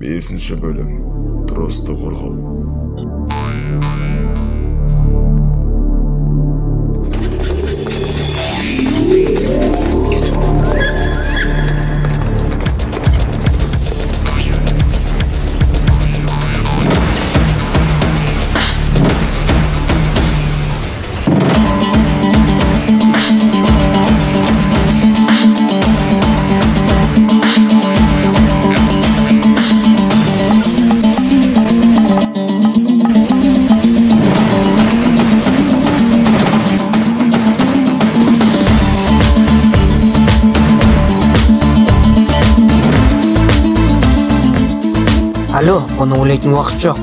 5 bölüm. Тросты қорғау. Алло, оны ойлайтын уақыт жоқ.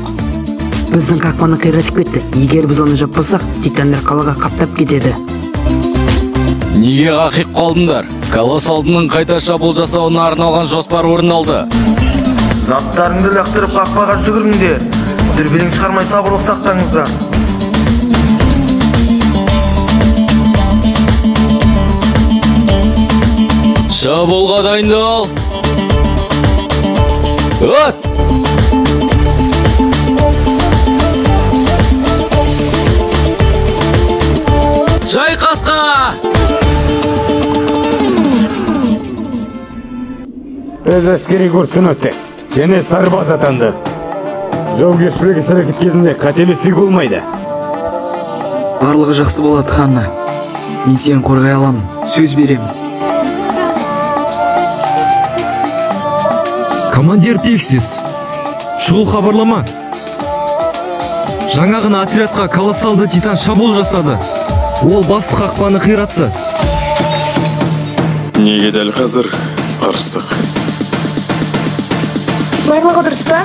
Біздің қақпаны қиратып кетті. Егер біз оны жаппасақ, титандар қалаға қаптап кетеді. Неге қақиып қалдыңдар? Колосс алдының қайта шабуыл жасауына арналған жоспар орындалды. Заттарыңды лақтырып қақпаға жүгіріңдер. Дүрбелең шығармай сабырлық сақтаңыздар. Шабуылға дайындал. От! Шайқасқа! Біз әскери курсын өттік және сарбаз атандық. Жаугершілік іс-әрекет кезінде қателесу болмайды. Барлығы жақсы болады, Ханна. Мен сені қорғай аламын, сөз беремін. Командир Пиксис, шұғыл хабарлама. Жаңағына отрядқа колоссалды титан шабуыл жасады. Ол басты қақпаны қиратты. Неге дәл қазір қырсық? Барлығы дұрыс па?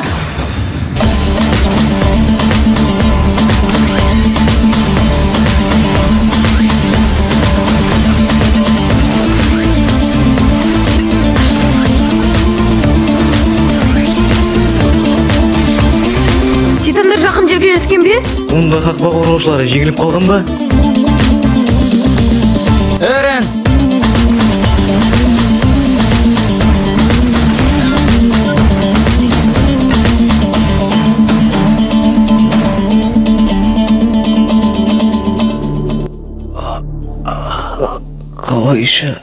Титандар жақын жерге жеткен бе? Онда қақпа қорғаушылары жеңіліп қалған ба? Эрен! Қалайша?